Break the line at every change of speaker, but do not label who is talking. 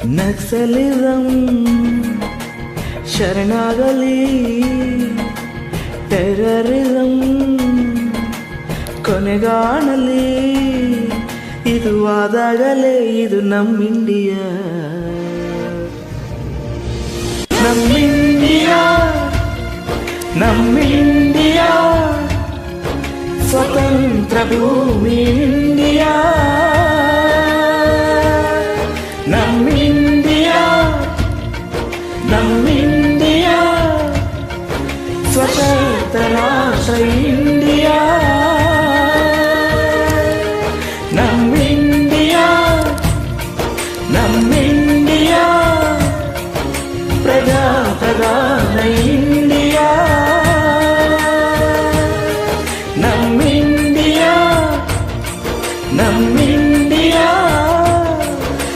Naxalism ಶರಣಾಗಲಿ, terrorism ಕೊನೆಗಾಣಲಿ. ಇದು ಆದಾಗಲೇ ಇದು ನಮ್ಮಿಂಡಿಯಾ, ನಮ್ಮಿಂಡಿಯಾ, ನಮ್ಮಿಂಡಿಯಾ, ಸ್ವತಂತ್ರ ಭೂಮಿ ಇಂಡಿಯಾ. ನಮ್ಮಿಂಡಿಯಾ, ನಮ್ಮಿಂಡಿಯಾ, ಸ್ವತಂತ್ರ ರಾಷ್ಟ್ರ ಇಂಡಿಯಾ. ನಮ್ಮಿಂಡಿಯಾ, ನಮ್ಮಿಂಡಿಯಾ, ಪ್ರಜಾಪ್ರಧಾನ ಇಂಡಿಯಾ.